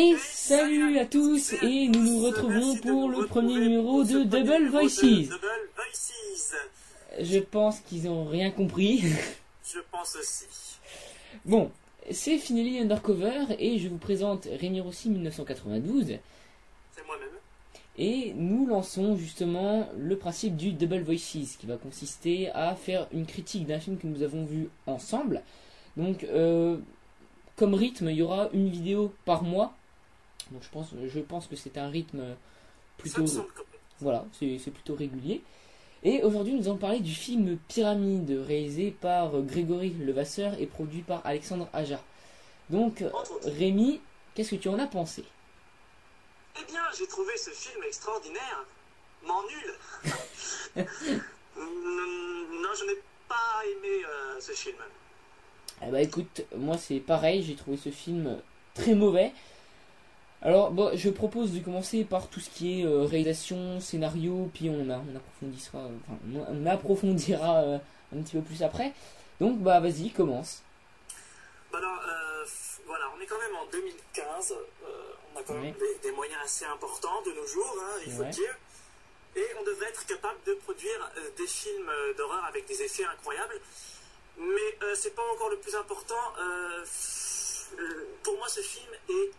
Et salut à tous, et nous nous retrouvons pour le premier numéro de Double Voices. Je pense qu'ils n'ont rien compris. Je pense aussi. Bon, c'est Finelli Undercover et je vous présente Rémi Rossi 1992. C'est moi-même. Et nous lançons justement le principe du Double Voices qui va consister à faire une critique d'un film que nous avons vu ensemble. Donc, comme rythme, il y aura une vidéo par mois. Donc je pense que c'est un rythme plutôt... Voilà, c'est plutôt régulier. Et aujourd'hui, nous allons parler du film Pyramide, réalisé par Grégory Levasseur et produit par Alexandre Aja. Donc, Rémi, qu'est-ce que tu en as pensé? Eh bien, j'ai trouvé ce film extraordinaire, mais nul. Non, je n'ai pas aimé ce film. Eh bah écoute, moi c'est pareil, j'ai trouvé ce film très mauvais. Alors, bon, je propose de commencer par tout ce qui est réalisation, scénario, puis on approfondira un petit peu plus après. Donc, bah vas-y, commence. Bah alors, voilà, on est quand même en 2015, on a quand même des moyens assez importants de nos jours, hein, il faut le dire. Et on devrait être capable de produire des films d'horreur avec des effets incroyables. Mais c'est pas encore le plus important. Pour moi, ce film est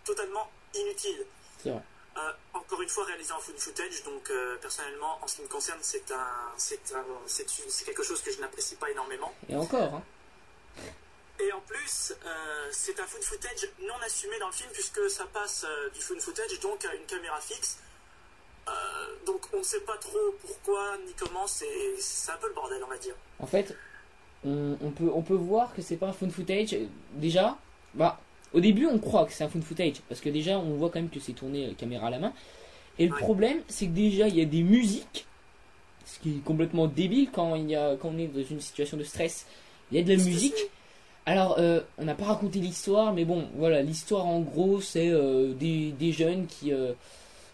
totalement inutile. C'est vrai. Encore une fois réalisé en found footage, donc personnellement, en ce qui me concerne, c'est quelque chose que je n'apprécie pas énormément. Et encore, hein. Et en plus, c'est un found footage non assumé dans le film, puisque ça passe du found footage donc à une caméra fixe. Donc on ne sait pas trop pourquoi ni comment, c'est un peu le bordel, on va dire. En fait, on peut voir que c'est pas un found footage. Déjà, bah, au début on croit que c'est un found footage, parce que déjà on voit quand même que c'est tourné caméra à la main. Et le problème, c'est que déjà il y a des musiques, ce qui est complètement débile quand on est dans une situation de stress. Il y a de la musique. Alors, on n'a pas raconté l'histoire, mais bon, voilà, l'histoire en gros, c'est des jeunes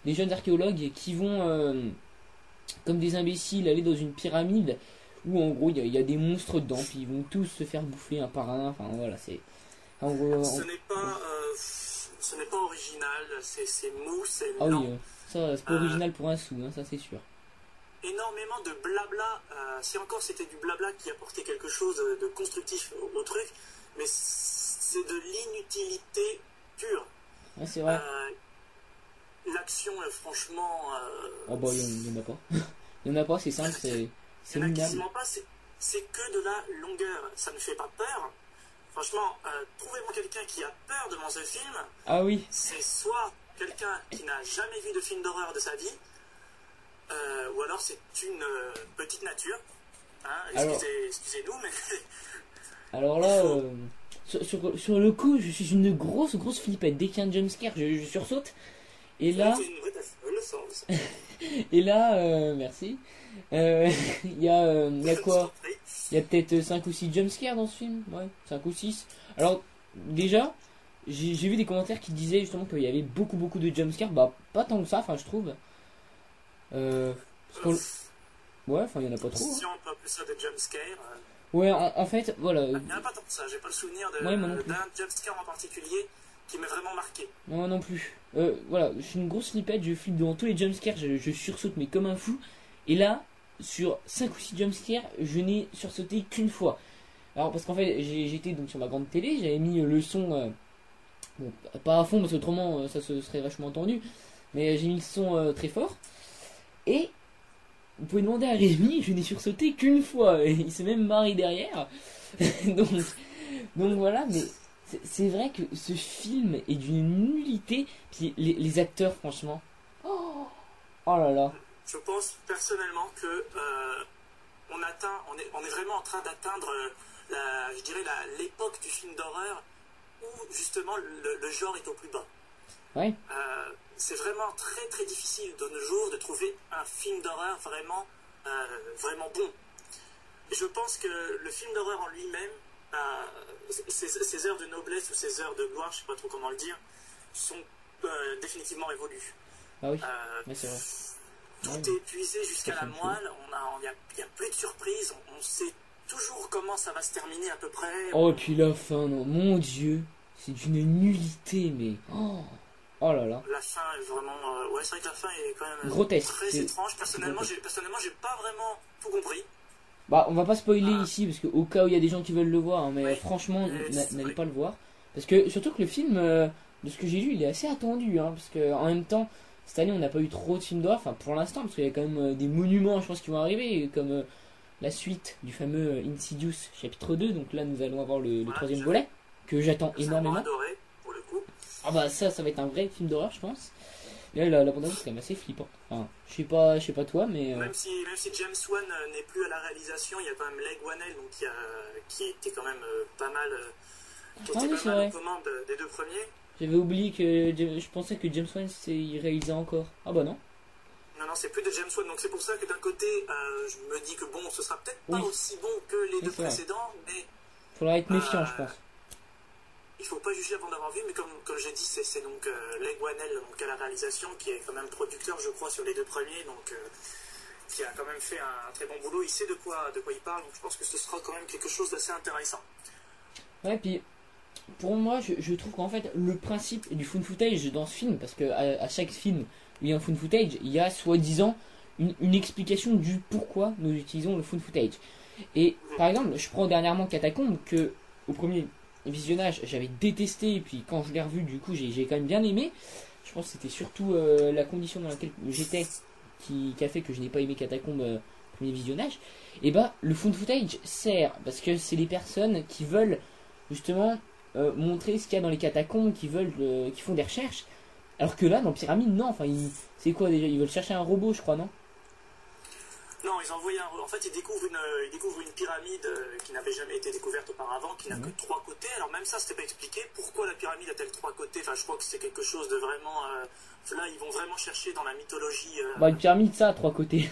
des jeunes archéologues qui vont, comme des imbéciles, aller dans une pyramide où en gros il y a des monstres dedans, puis ils vont tous se faire bouffer un par un. Enfin voilà, c'est. En gros, ce n'est pas original, c'est mou, c'est lent. Ah oui, ça c'est pas original pour un sou, hein, ça c'est sûr. Énormément de blabla, si encore c'était du blabla qui apportait quelque chose de constructif au truc, mais c'est de l'inutilité pure. Ouais, c'est vrai. L'action, franchement... Oh bah il n'y en a pas. Il n'y en a pas, c'est simple, c'est minable. C'est que de la longueur, ça ne fait pas peur. Franchement, trouvez-moi quelqu'un qui a peur devant ce film. Ah oui. C'est soit quelqu'un qui n'a jamais vu de film d'horreur de sa vie, ou alors c'est une petite nature. Hein, excusez-nous, mais... Alors là, sur le coup, je suis une grosse flippette. Dès qu'il y a un jumpscare, je sursaute. Et là... Et là, merci. Il y a quoi? Il y a peut-être 5 ou 6 jumpscares dans ce film. Ouais, 5 ou 6. Alors, déjà, j'ai vu des commentaires qui disaient justement qu'il y avait beaucoup de jumpscares. Bah, pas tant que ça, enfin, je trouve. Ouais, enfin, il y en a pas trop. Si on peut appeler ça des jumpscares. Ouais, en fait, voilà. Il n'y en a pas tant que ça, j'ai pas le souvenir d'un jumpscare en particulier qui m'est vraiment marqué. Moi non plus. Voilà, je suis une grosse flippette, je flippe devant tous les jumpscares, je sursaute mais comme un fou. Et là, sur 5 ou 6 jumpscares, je n'ai sursauté qu'une fois. Alors parce qu'en fait, j'étais donc sur ma grande télé, j'avais mis le son, bon, pas à fond parce qu'autrement ça se serait vachement entendu, mais j'ai mis le son très fort. Et vous pouvez demander à Rémi, je n'ai sursauté qu'une fois, et il s'est même marré derrière. donc voilà, mais c'est vrai que ce film est d'une nullité. Puis les acteurs, franchement, oh là là. Je pense personnellement que on est vraiment en train d'atteindre je dirais l'époque du film d'horreur où justement le genre est au plus bas. Ouais. C'est vraiment très difficile de nos jours de trouver un film d'horreur vraiment bon. Et je pense que le film d'horreur en lui-même, ces heures de noblesse ou ces heures de gloire, je sais pas trop comment le dire, sont définitivement révolues. Ah oui, mais c'est vrai. Tout est épuisé jusqu'à la moelle, il n'y a plus de surprise, on sait toujours comment ça va se terminer à peu près. Oh, et puis la fin, non, mon Dieu, c'est d'une nullité, mais oh là là, La fin est vraiment... ouais, c'est vrai que la fin est quand même grotesque. très étrange. C'est Personnellement, grotesque. j'ai pas vraiment tout compris. Bah, on va pas spoiler Ah, ici, parce qu'au cas où il y a des gens qui veulent le voir, hein, mais oui, franchement, n'allez oui. pas le voir. Parce que, surtout que le film, de ce que j'ai lu, il est assez attendu, hein, parce que en même temps, cette année, on n'a pas eu trop de films d'horreur, enfin pour l'instant, parce qu'il y a quand même des monuments, je pense, qui vont arriver, comme la suite du fameux Insidious chapitre 2, donc là, nous allons avoir le Voilà, troisième volet, que j'attends j'ai vraiment énormément. adoré, pour le coup. Ah bah ça va être un vrai film d'horreur, je pense. Et là, la bande-annonce, c'est quand même assez flippant. Enfin, je sais pas toi, mais... Même si James Wan n'est plus à la réalisation, il y a quand même Leg Whannell, donc qui était quand même pas mal, qui Ah était oui, pas c'est mal aux vrai. commandes des deux premiers. J'avais oublié que... Je pensais que James Wan, il réalisait encore. Ah bah non. Non, non, c'est plus de James Wan, donc c'est pour ça que d'un côté, je me dis que bon, ce sera peut-être pas Oui, aussi bon que les deux c'est vrai. précédents, mais Faudra être méfiant, je euh, pense. il faut pas juger avant d'avoir vu. Mais comme j'ai dit, c'est donc Leg Whannell donc à la réalisation, qui est quand même producteur, je crois, sur les deux premiers, donc qui a quand même fait un très bon boulot. Il sait de quoi il parle, donc je pense que ce sera quand même quelque chose d'assez intéressant. Ouais, puis pour moi, je trouve qu'en fait, le principe du found footage dans ce film, parce que à chaque film où il y a un found footage, il y a soi-disant une explication du pourquoi nous utilisons le found footage. Et par exemple, je prends dernièrement Catacombe, que au premier visionnage, j'avais détesté, et puis quand je l'ai revu, du coup, j'ai quand même bien aimé. Je pense que c'était surtout la condition dans laquelle j'étais qui a fait que je n'ai pas aimé Catacombe au premier visionnage. Et bah, le found footage sert, parce que c'est les personnes qui veulent justement montrer ce qu'il y a dans les catacombes, qui font des recherches. Alors que là, dans Pyramide, non. Enfin, c'est quoi déjà? Ils veulent chercher un robot, je crois, non? Non, ils envoient en fait, ils découvrent une pyramide qui n'avait jamais été découverte auparavant, qui n'a que trois côtés. Alors même ça, c'était pas expliqué. Pourquoi la pyramide a-t-elle trois côtés? Enfin, je crois que c'est quelque chose de vraiment... là, ils vont vraiment chercher dans la mythologie... Bah, une pyramide, ça, à trois côtés.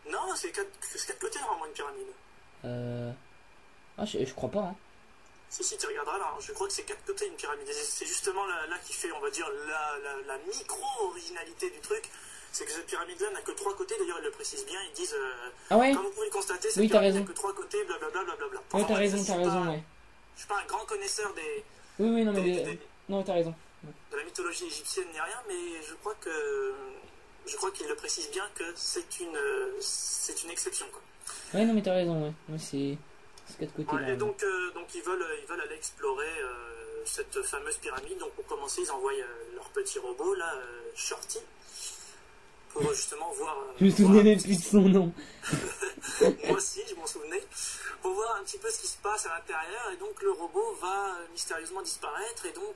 Non, c'est quatre côtés, normalement, une pyramide. Euh... Ah, je crois pas, hein. Si, tu regarderas là, hein. Je crois que c'est quatre côtés une pyramide. Et c'est justement là qui fait, on va dire, la micro-originalité du truc. C'est que cette pyramide-là n'a que trois côtés. D'ailleurs, ils le précisent bien. Ils disent, Ah ouais? comme vous pouvez le constater, cette Oui, t'as pyramide n'a raison. que trois côtés, blablabla. Blablabla. Ouais, Enfin, bref, t'as raison, ouais. je suis pas un grand connaisseur Oui, oui, non, mais... des- Non, t'as raison. de la mythologie égyptienne ni rien, mais je crois qu'ils le précisent bien que c'est une exception, quoi. Ouais, non, mais t'as raison, ouais. Ouais, c'est quatre côtés, Ouais, là. et donc ils veulent aller explorer cette fameuse pyramide. Donc pour commencer, ils envoient leur petit robot là, Shorty, pour justement voir. Je me souvenais même plus de son nom. Moi aussi, je m'en souvenais. Pour voir un petit peu ce qui se passe à l'intérieur. Et donc le robot va mystérieusement disparaître. Et donc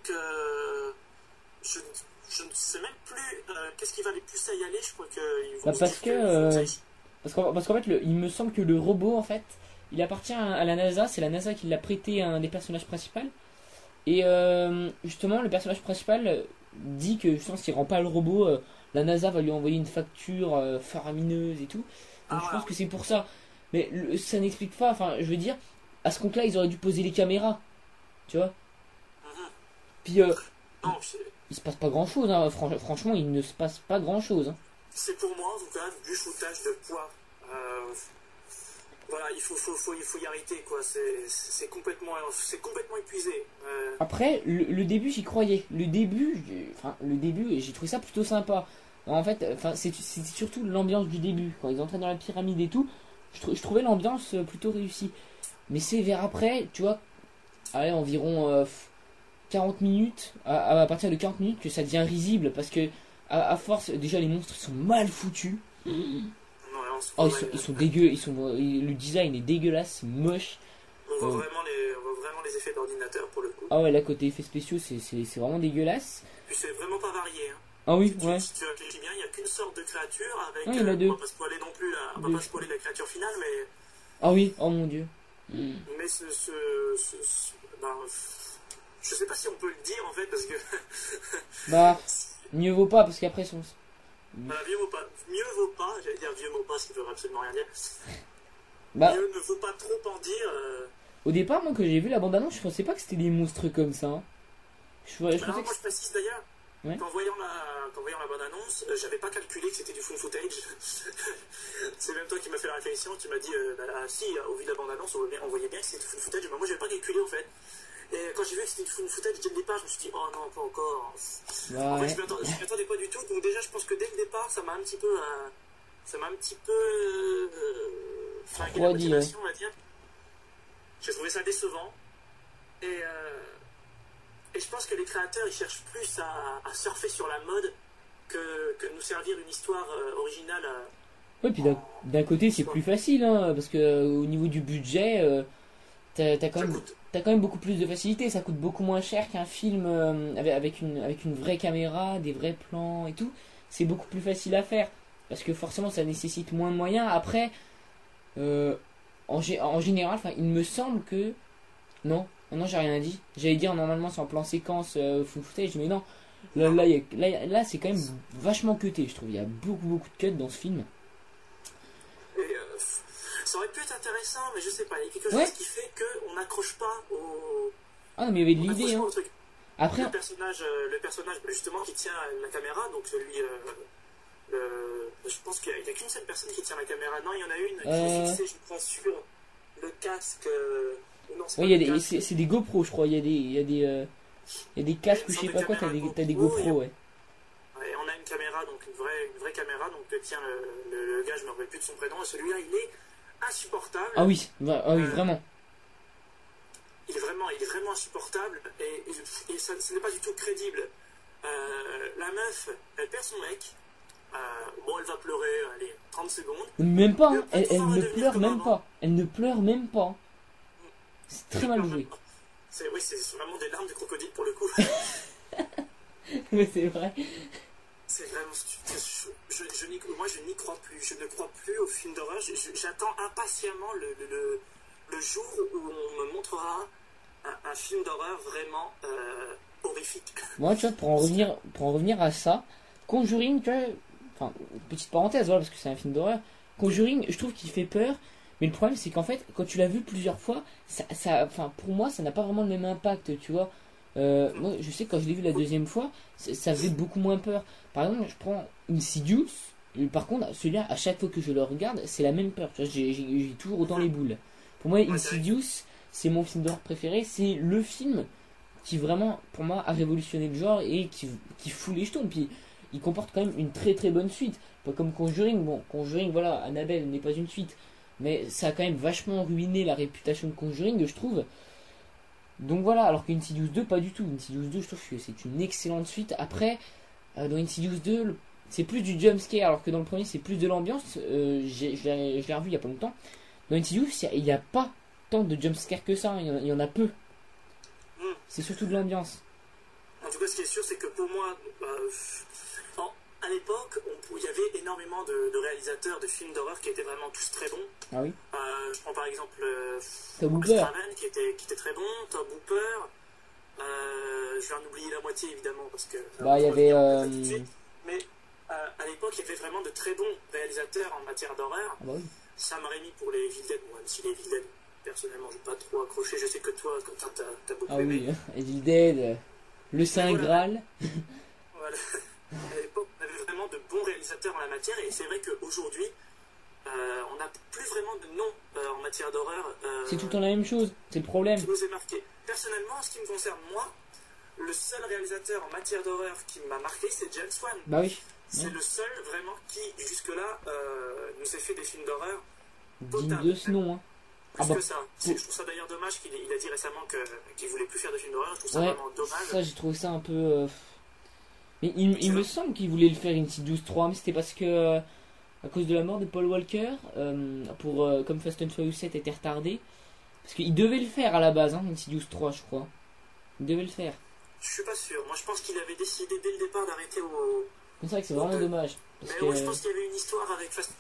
je ne sais même plus qu'est-ce qui va les pousser à y aller. Je crois qu'ils vont Bah, se parce dire que... qu'ils font ça ici. Parce qu'en fait, il me semble que le robot, en fait, il appartient à la NASA. C'est la NASA qui l'a prêté à un des personnages principaux. Et justement, le personnage principal dit que justement, s'il rend pas le robot, la NASA va lui envoyer une facture faramineuse et tout. Donc je pense que c'est pour ça. Mais ça n'explique pas. Enfin, je veux dire, à ce compte-là, ils auraient dû poser les caméras. Tu vois. Mhm. Puis Non, il se passe pas grand-chose. Hein. Franchement, il ne se passe pas grand-chose. Hein. c'est pour moi, en tout cas, du foutage de poids. Voilà, il faut y arrêter, quoi. C'est complètement épuisé. Après, le début, j'y croyais. Le début, j'ai trouvé ça plutôt sympa. En fait, c'était surtout l'ambiance du début. Quand ils entraient dans la pyramide et tout, je trouvais l'ambiance plutôt réussie. Mais c'est vers après, tu vois, allez, environ 40 minutes, à partir de 40 minutes, que ça devient risible. Parce que, à force, déjà, les monstres sont mal foutus. Non, là, Oh, ils sont dégueux. Le design est dégueulasse, c'est moche. on voit vraiment les effets d'ordinateur pour le coup. Ah ouais, là, côté effets spéciaux, c'est vraiment dégueulasse. Puis c'est vraiment pas varié. Hein. Ah oui, Si ouais. si tu réfléchis bien, il n'y a qu'une sorte de créature avec. Ouais, il y en a deux. On va pas spoiler non plus, on va pas spoiler la créature finale, mais. Ah oui, oh mon dieu. Mais ben, je sais pas si on peut le dire en fait, parce que. Bah, mieux vaut pas, parce qu'après, Voilà, mieux vaut pas, j'allais dire vieux mot pas, ce qui ne veut absolument rien dire. bah, Mieux ne vaut pas trop en dire. au départ, moi, quand j'ai vu la bande-annonce, je pensais pas que c'était des monstres comme ça. Hein. Je Alors, pensais moi que je précise d'ailleurs, Ouais. qu'en voyant la bande-annonce, j'avais pas calculé que c'était du full footage. C'est même toi qui m'as fait la réflexion, tu m'as dit, si, au vu de la bande-annonce, on voyait bien que c'était du full footage, mais moi j'avais pas calculé en fait. Et quand j'ai vu que c'était une footage dès le départ, je me suis dit, oh non, pas encore. Bah, En fait, ouais. je m'y attendais pas du tout. Donc déjà, je pense que dès le départ, ça m'a un petit peu flingué la Refroidi, ouais. motivation, on va dire. J'ai trouvé ça décevant. Et je pense que les créateurs, ils cherchent plus à surfer sur la mode que nous servir une histoire originale. Ouais, puis d'un côté, c'est plus facile, hein, parce que au niveau du budget, t'as quand Ça même, coûte. t'as quand même beaucoup plus de facilité. Ça coûte beaucoup moins cher qu'un film avec une vraie caméra, des vrais plans et tout. C'est beaucoup plus facile à faire, parce que forcément, ça nécessite moins de moyens. Après, euh, en général, enfin, il me semble que non, non, j'ai rien dit. J'allais dire normalement c'est en plan séquence full footage, mais non. Là, c'est quand même vachement cuté, je trouve. Il y a beaucoup de cuts dans ce film. Et, ça aurait pu être intéressant, mais je sais pas. Il y a quelque chose Ouais. qui fait qu'on n'accroche pas au. Ah non, mais il y avait de On n'accroche l'idée, pas hein. au truc. Après, Le personnage justement qui tient la caméra, donc celui. Je pense qu'il n'y a qu'une seule personne qui tient la caméra. Non, il y en a une qui est fixée, je crois, sur le casque. Non, c'est ouais, pas il y le a des, casque. c'est des GoPro, je crois. Il y a des casques ou je sais pas quoi. T'as des GoPro, ouais. Ouais, on a une caméra, donc une vraie caméra, donc que tient le gars, je me rappelle plus de son prénom, et celui-là, il est insupportable. Ah oui, vraiment. Il est vraiment insupportable, et ça, ce n'est pas du tout crédible. La meuf, elle perd son mec. Bon, elle va pleurer, allez, 30 secondes. Même pas, Et hein. après, tout Elle va ne redevenir pleure comme même avant. pas. Elle ne pleure même pas. C'est très mal joué. Oui, c'est vraiment des larmes de crocodile pour le coup. Mais c'est vrai. C'est vraiment. Moi, je n'y crois plus. Je ne crois plus au film d'horreur. J'attends impatiemment le jour où on me montrera un film d'horreur vraiment horrifique. Moi, tu vois, pour en revenir à ça, Conjuring, tu vois, enfin, petite parenthèse, voilà, parce que c'est un film d'horreur. Conjuring, je trouve qu'il fait peur, mais le problème, c'est qu'en fait, quand tu l'as vu plusieurs fois, enfin, pour moi, ça n'a pas vraiment le même impact, tu vois. Moi, je sais que quand je l'ai vu la deuxième fois, ça faisait beaucoup moins peur. Par exemple, je prends Insidious, et par contre, celui-là, à chaque fois que je le regarde, c'est la même peur, tu vois, j'ai toujours autant les boules. Pour moi, Insidious, c'est mon film d'horreur préféré, c'est le film qui vraiment, pour moi, a révolutionné le genre et qui fout les jetons. Puis il comporte quand même une très bonne suite. Pas comme Conjuring. Bon, Conjuring, voilà, Annabelle n'est pas une suite. Mais ça a quand même vachement ruiné la réputation de Conjuring, je trouve. Donc voilà, alors qu'Insidious 2, pas du tout. Insidious 2, je trouve que c'est une excellente suite. Après, dans Insidious 2, c'est plus du jumpscare, alors que dans le premier, c'est plus de l'ambiance. Je l'ai revu il y a pas longtemps. Dans Insidious, il n'y a pas tant de jumpscare que ça. Il y en a peu. C'est surtout de l'ambiance. En tout cas, ce qui est sûr, c'est que pour moi, à l'époque, il y avait énormément de réalisateurs de films d'horreur qui étaient vraiment tous très bons. Ah oui. Je prends par exemple Tobe Hooper. Straven qui était très bon, Tobe Hooper. Je vais en oublier la moitié évidemment parce que. Bah, il y avait. Mais à l'époque, il y avait vraiment de très bons réalisateurs en matière d'horreur. Ah bah oui. Sam Raimi pour les Evil Dead, même si les Evil Dead, personnellement, j'ai pas trop accroché. Je sais que toi, Quentin, t'as beaucoup Ah aimé. oui, Evil Dead, le Saint Voilà. Graal. Voilà. À l'époque, on avait vraiment de bons réalisateurs en la matière, et c'est vrai qu'aujourd'hui, on n'a plus vraiment de nom en matière d'horreur. C'est tout le temps la même chose, c'est le problème. Qui nous est marqué. Personnellement, en ce qui me concerne, moi, le seul réalisateur en matière d'horreur qui m'a marqué, c'est James Wan. Bah oui. C'est le seul vraiment qui, jusque-là, nous a fait des films d'horreur Digne de ce nom, hein. plus Ah bah, que ça. Je trouve ça d'ailleurs dommage qu'il a dit récemment qu'il voulait plus faire de films d'horreur. Je trouve ça ouais, vraiment dommage. ça j'ai trouvé ça un peu. Mais il me semble qu'il voulait le faire Insidious 3, mais c'était parce que à cause de la mort de Paul Walker, comme Fast and Furious 7 était retardé, parce qu'il devait le faire à la base, hein, Insidious 3 je crois. Il devait le faire. Je suis pas sûr. Moi, je pense qu'il avait décidé dès le départ d'arrêter au. C'est vrai que c'est vraiment dommage. Parce Mais que... oui, je pense qu'il y avait une histoire avec Fast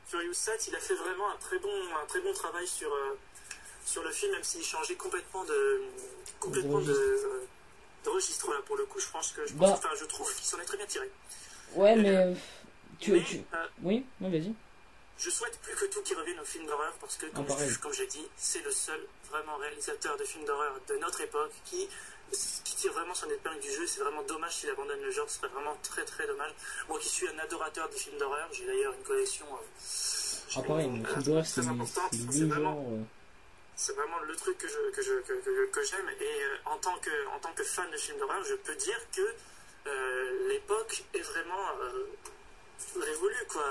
Furious 7. Il a fait vraiment un très bon travail sur le film, même s'il changeait complètement de registre là. Pour le coup, je trouve qu'il s'en est très bien tiré. Ouais, mais oui, vas-y. Je souhaite plus que tout qu'il revienne au film d'horreur parce que, comme j'ai dit, c'est le seul vraiment réalisateur de films d'horreur de notre époque qui tire vraiment son épingle du jeu. C'est vraiment dommage s'il abandonne le genre, ce serait vraiment très dommage. Moi qui suis un adorateur des films d'horreur, j'ai d'ailleurs une collection pareil, le film d'horreur c'est le vraiment genre... C'est vraiment le truc que j'aime. Et en tant que fan de films d'horreur, je peux dire que l'époque est vraiment révolue, quoi.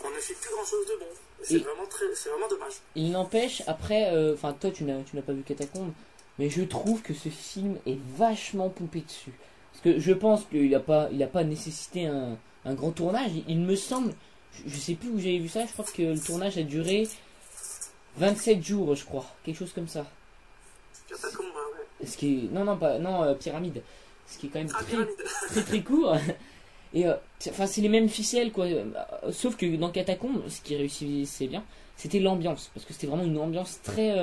On ne fait plus grand chose de bon. C'est vraiment dommage. Il n'empêche, après, enfin, toi, tu n'as pas vu Catacombe, mais je trouve que ce film est vachement pompé dessus. Parce que je pense qu'il n'a pas nécessité un grand tournage. Il me semble, je sais plus où j'avais vu ça, je crois que le tournage a duré 27 jours, je crois. Quelque chose comme ça. Catacombe, ouais. Ce qui est, non, pas, non, Pyramide. Ce qui est quand même Pyramide. très court. Et enfin, c'est les mêmes ficelles, quoi. Sauf que dans Catacombe, ce qui réussissait bien, c'était l'ambiance. Parce que c'était vraiment une ambiance très.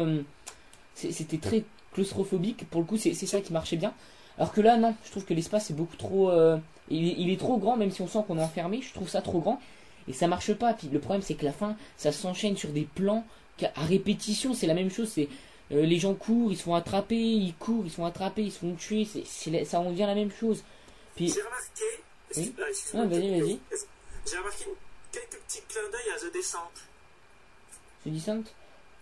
C'était très claustrophobique. Pour le coup, c'est ça qui marchait bien. Alors que là, non. Je trouve que l'espace est beaucoup trop. Il est trop grand, même si on sent qu'on est enfermé. Je trouve ça trop grand. Et ça marche pas. Puis le problème, c'est que la fin, ça s'enchaîne sur des plans à répétition. C'est la même chose. C'est. Les gens courent, ils se font attraper. Ils courent, ils se font attraper. Ils se font tuer. Ça en devient la même chose. Puis. J'ai remarqué. Oui. Excuse-moi, Vas-y. J'ai remarqué quelques petits clins d'œil à The Descent. The Descent?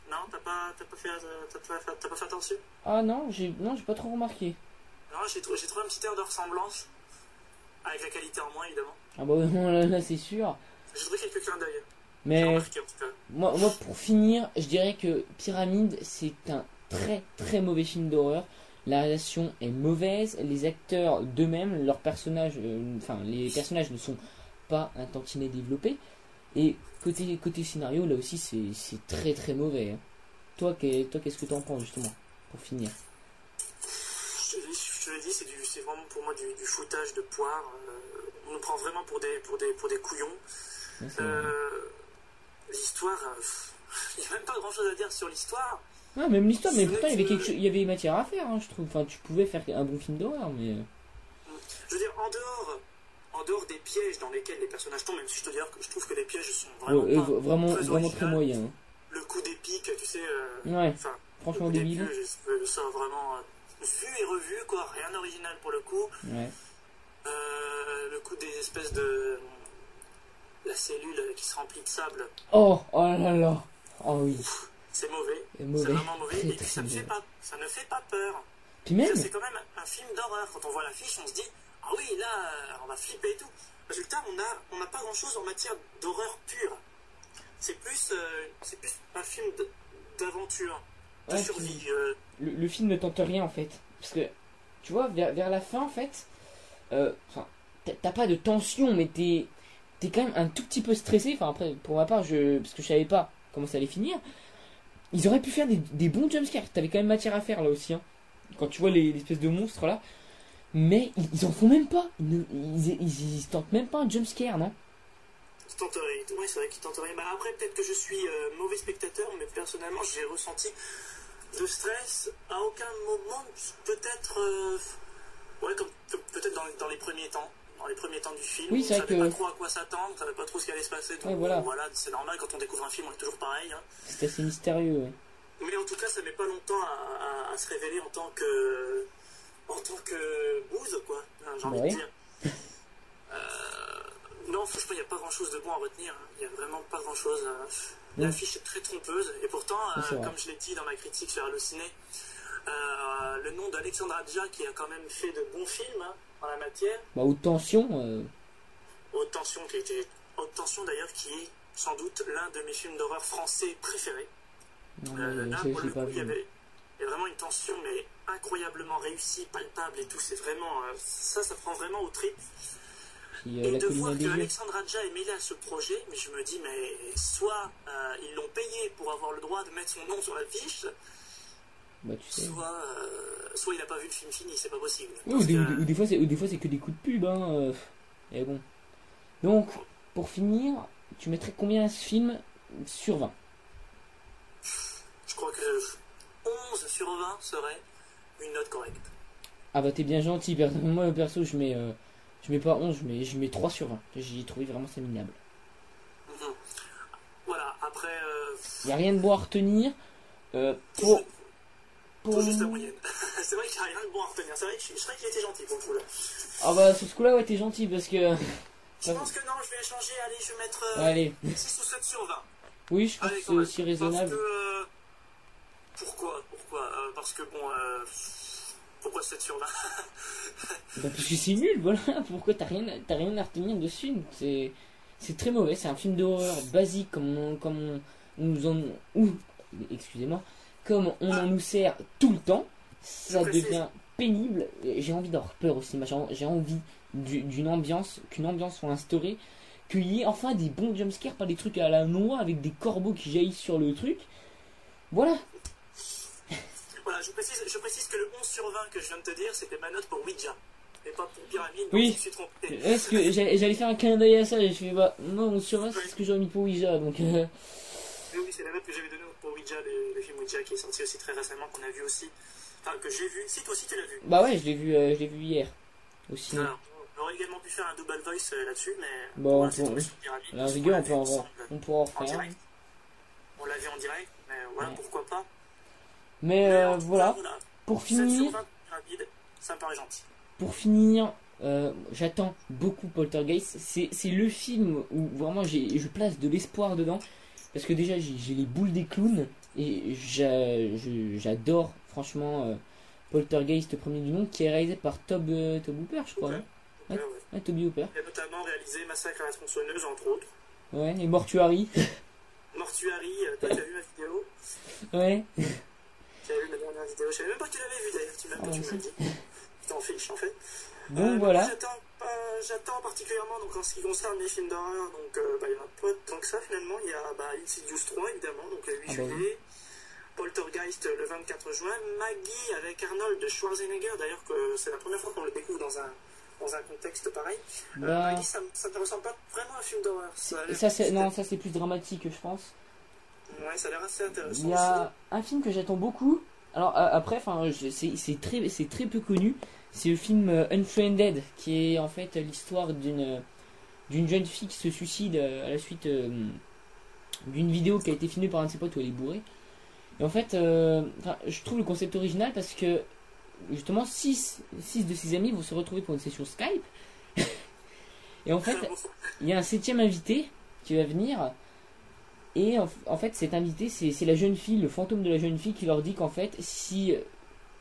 Non, t'as pas fait attention? Ah non, j'ai pas trop remarqué. Non, j'ai trouvé un petit air de ressemblance. Avec la qualité en moins, évidemment. Ah bah non, là c'est sûr. J'ai trouvé quelques clins d'œil. Mais J'ai remarqué, en tout cas. moi, pour finir, je dirais que Pyramide, c'est un très mauvais film d'horreur. La réalisation est mauvaise, les acteurs d'eux-mêmes, leurs personnages, les personnages ne sont pas un tantinet développés. Et côté scénario, là aussi, c'est très mauvais. Hein. Toi, qu'est-ce que t'en penses justement, pour finir? Je te l'ai dit, c'est vraiment pour moi du foutage de poire. On nous prend vraiment pour des couillons. L'histoire, il n'y a même pas grand chose à dire sur l'histoire. Ah, même l'histoire, mais pourtant il y avait matière à faire, hein, je trouve. Enfin, tu pouvais faire un bon film d'horreur, mais. Je veux dire, en dehors des pièges dans lesquels les personnages tombent, même si je te dis que je trouve que les pièges sont vraiment très moyens. Hein. Le coup des pics, tu sais. Ouais. Franchement débile. Ça vraiment vu et revu, quoi. Rien d'original pour le coup. Ouais. Le coup des espèces de. La cellule qui se remplit de sable. Oh là là. Oh oui. C'est mauvais. C'est vraiment mauvais. Et puis ça ne fait pas peur. Puis même. C'est quand même un film d'horreur. Quand on voit l'affiche, on se dit ah oui, là, on va flipper et tout. Résultat, on n'a pas grand chose en matière d'horreur pure. C'est plus un film d'aventure, de survie. Le film ne tente rien en fait. Parce que, tu vois, vers la fin en fait, t'as pas de tension, mais t'es quand même un tout petit peu stressé. Enfin, après, pour ma part, parce que je savais pas comment ça allait finir. Ils auraient pu faire des bons jumpscares. T'avais quand même matière à faire là aussi. Hein. Quand tu vois l'espèce de monstres là. Mais ils en font même pas. Ils tentent même pas un jumpscare, non? Oui, c'est vrai qu'ils tentent rien. Bah, après, peut-être que je suis mauvais spectateur, mais personnellement, j'ai ressenti de stress à aucun moment. Peut-être peut-être dans les premiers temps. Dans les premiers temps du film, oui, on savait pas trop à quoi s'attendre, on savait pas trop ce qui allait se passer. Donc voilà, c'est normal, quand on découvre un film, on est toujours pareil. Hein. C'est assez mystérieux, ouais. Mais en tout cas, ça met pas longtemps à se révéler en tant que bouse, quoi, j'ai envie de dire. Non, franchement, il n'y a pas grand-chose de bon à retenir. Il n'y a vraiment pas grand-chose. L'affiche est très trompeuse. Et pourtant, comme je l'ai dit dans ma critique sur Allociné, le nom d'Alexandre Adja, qui a quand même fait de bons films en la matière. Bah, Haute Tension. Haute Tension, d'ailleurs, qui est sans doute l'un de mes films d'horreur français préférés. Là, pour le coup, il y a vraiment une tension, mais incroyablement réussie, palpable et tout. C'est vraiment. Ça prend vraiment aux tripes. Et de voir que Alexandre Adja est mêlé à ce projet, mais je me dis, mais soit ils l'ont payé pour avoir le droit de mettre son nom sur l'affiche, bah, tu sais. soit il n'a pas vu le film fini, c'est pas possible. Oui, ou des fois c'est que des coups de pub, hein. Et bon. Donc, pour finir, tu mettrais combien à ce film sur 20? Je crois que 11 sur 20 serait une note correcte. Ah bah t'es bien gentil, moi perso je mets pas 11, je mets 3 sur 20. J'ai trouvé vraiment ça minable. Voilà, après... Y a rien de bon à retenir. Pour juste la moyenne. C'est vrai qu'il n'y a rien de bon à retenir. C'est vrai qu'il était gentil pour le coup là. Ah bah sur ce coup là ouais t'es gentil parce que... Je pense que non, je vais changer, allez je vais mettre allez. 6 ou 7 sur 20. Oui je pense que c'est aussi raisonnable. Pourquoi Parce que bon, pourquoi 7 sur 20? Bah, parce que c'est nul, voilà. Pourquoi t'as rien à retenir dessus? C'est très mauvais. C'est un film d'horreur basique on nous en, ou, excusez-moi, comme on en nous sert tout le temps. Ça devient pénible. J'ai envie d'avoir peur au cinéma. J'ai envie qu'une ambiance soit instaurée, qu'il y ait enfin des bons jumpscares, pas des trucs à la noix avec des corbeaux qui jaillissent sur le truc. Voilà. Voilà, je précise que le 11 sur 20 que je viens de te dire, c'était ma note pour Ouija. Et pas pour Pyramide, donc oui. je me suis trompé. Est-ce que j'allais faire un clin d'œil à ça et je fais bah non, 11 sur 20 c'est ce que j'aurais mis pour Ouija, donc Oui, c'est la note que j'avais donnée pour Ouija, le film Ouija qui est sorti aussi très récemment, qu'on a vu aussi. Enfin, que j'ai vu. Si, toi aussi tu l'as vu. Bah ouais, je l'ai vu hier. Au cinéma. Alors, on aurait également pu faire un double voice là-dessus, mais... Bon, la rigueur, on pourra en refaire. On l'a vu en direct, mais voilà, pourquoi pas. Mais voilà. Pour 7 sur finir... 20, rapide, ça me paraît gentil. Pour finir, j'attends beaucoup Poltergeist. C'est le film où vraiment je place de l'espoir dedans. Parce que déjà, j'ai les boules des clowns. Et j'adore, franchement, Poltergeist, premier du nom, qui est réalisé par Tobe Hooper, je crois. Ouais, Tobe Hooper. Il a notamment réalisé Massacre à la tronçonneuse, entre autres. Ouais, et Mortuary. Mortuary, toi, tu as vu ma vidéo? Ouais. Tu as vu ma dernière vidéo? Je savais même pas que tu l'avais vu d'ailleurs, tu m'as dit. Tu t'en fiches en fait. Donc voilà. J'attends particulièrement donc, en ce qui concerne les films d'horreur, donc il n'y en a pas tant que ça finalement. Il y a Insidious 3 évidemment, donc le 8 juillet. Poltergeist le 24 juin. Maggie avec Arnold Schwarzenegger, d'ailleurs que c'est la première fois qu'on le découvre dans un contexte pareil. Maggie, ça ne ressemble pas vraiment à un film d'horreur. Ça c'est plus dramatique, je pense. Ouais, ça a l'air assez intéressant. Il y a un film que j'attends beaucoup. Alors après, c'est très peu connu. C'est le film Unfriended, qui est en fait l'histoire d'une jeune fille qui se suicide à la suite d'une vidéo qui a été filmée par un de ses potes où elle est bourrée. Et en fait, je trouve le concept original parce que justement 6 de ses amis vont se retrouver pour une session Skype. Et en fait, il y a un 7e invité qui va venir. Et en fait, cet invité, c'est la jeune fille, le fantôme de la jeune fille qui leur dit qu'en fait, si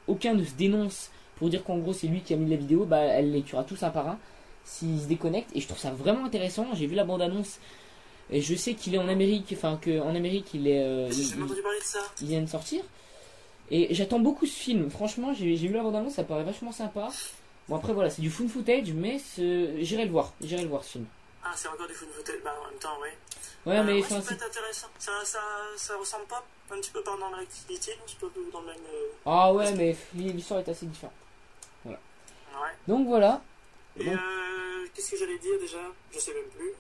aucun ne se dénonce pour dire qu'en gros c'est lui qui a mis la vidéo, bah elle les tuera tous un par un s'ils se déconnectent. Et je trouve ça vraiment intéressant. J'ai vu la bande-annonce et je sais qu'il est en Amérique, enfin qu'en Amérique il est il vient de sortir. Et j'attends beaucoup ce film. Franchement, j'ai vu la bande-annonce, ça paraît vachement sympa. Bon après voilà, c'est du found footage, mais j'irai le voir ce film. Ah, c'est encore du found footage, bah en même temps, oui. Ouais, mais ça peut être intéressant. Ça ressemble pas un petit peu par dans l'activité, non? C'est pas dans le même. Ah ouais, mais l'histoire est assez différente. Voilà. Ouais. Donc voilà. Et qu'est-ce que j'allais dire déjà? Je sais même plus.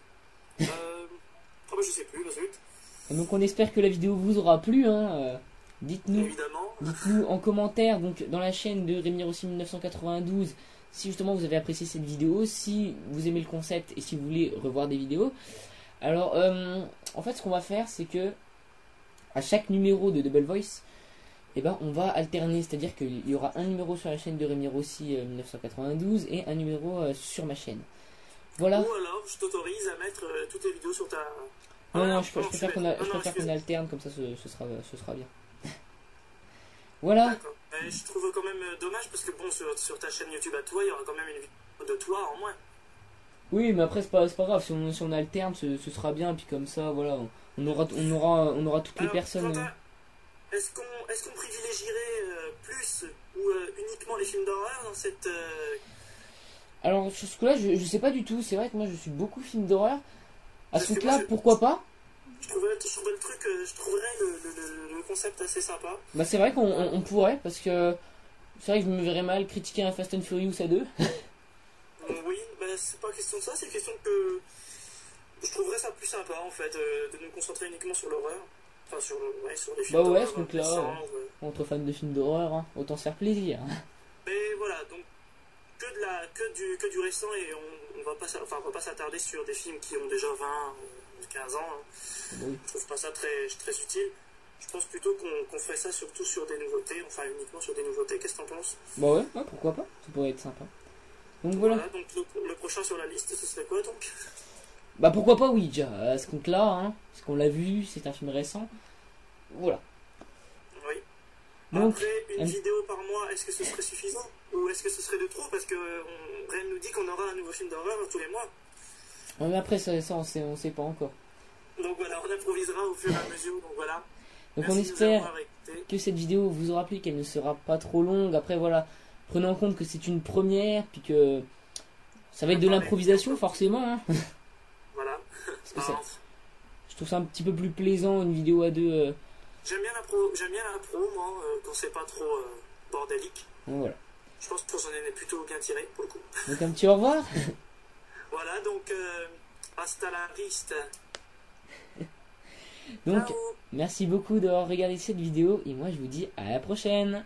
Bah je sais plus, vas-y. Donc on espère que la vidéo vous aura plu, hein. Dites-nous. Évidemment. Dites-nous en commentaire, donc dans la chaîne de Rémi Rossi 1992, si justement vous avez apprécié cette vidéo, si vous aimez le concept et si vous voulez revoir des vidéos. Alors, en fait, ce qu'on va faire, c'est que à chaque numéro de Double Voice, on va alterner, c'est-à-dire qu'il y aura un numéro sur la chaîne de Rémi Rossi 1992 et un numéro sur ma chaîne. Voilà. Ou alors, je t'autorise à mettre toutes les vidéos sur ta... Non, je préfère qu'on alterne, comme ça ce sera bien. Voilà. D'accord. Je trouve quand même dommage, parce que bon, sur ta chaîne YouTube à toi, il y aura quand même une vidéo de toi en moins. Oui, mais après c'est pas grave, si on alterne, ce sera bien, puis comme ça, voilà, on aura toutes les personnes. Est-ce qu'on privilégierait plus ou uniquement les films d'horreur dans cette... Alors, sur ce coup-là, je sais pas du tout, c'est vrai que moi je suis beaucoup film d'horreur. À ce truc-là, pourquoi pas? Je trouverais le concept assez sympa. Bah c'est vrai qu'on pourrait, parce que c'est vrai que je me verrais mal critiquer un Fast and Furious à 2. Oui, c'est pas question de ça, c'est question que je trouverais ça plus sympa en fait, de nous concentrer uniquement sur l'horreur. Enfin sur les films d'horreur. Bah ouais, ce truc-là, entre fans de films d'horreur, hein, autant se faire plaisir. Mais voilà, donc que du récent, et on va pas s'attarder sur des films qui ont déjà 20 ou 15 ans. Hein. Oui. Je trouve pas ça très utile. Je pense plutôt qu'on ferait ça surtout sur des nouveautés, enfin uniquement sur des nouveautés. Qu'est-ce que t'en penses? Bah ouais, pourquoi pas, ça pourrait être sympa. Donc voilà. Donc le prochain sur la liste, ce serait quoi donc? Bah pourquoi pas Ouija, à ce compte-là, hein, parce qu'on l'a vu, c'est un film récent. Voilà. Oui. Donc, après, une vidéo par mois, est-ce que ce serait suffisant? Ou est-ce que ce serait de trop? Parce que rien ne nous dit qu'on aura un nouveau film d'horreur tous les mois. mais après, ça on sait pas encore. Donc voilà, on improvisera au fur et à mesure. Donc voilà. Donc Merci on de nous espère avoir écoutés. que cette vidéo vous aura plu, qu'elle ne sera pas trop longue. Après voilà, prenez en compte que c'est une première, puis que ça va être de l'improvisation forcément. Hein. Voilà. Parce que je trouve ça un petit peu plus plaisant une vidéo à deux. J'aime bien la pro, moi, quand c'est pas trop bordélique. Donc voilà. Je pense que j'en ai plutôt bien tiré pour le coup. Donc un petit au revoir. Voilà, donc hasta la vista. Donc Ciao. merci beaucoup d'avoir regardé cette vidéo et moi je vous dis à la prochaine.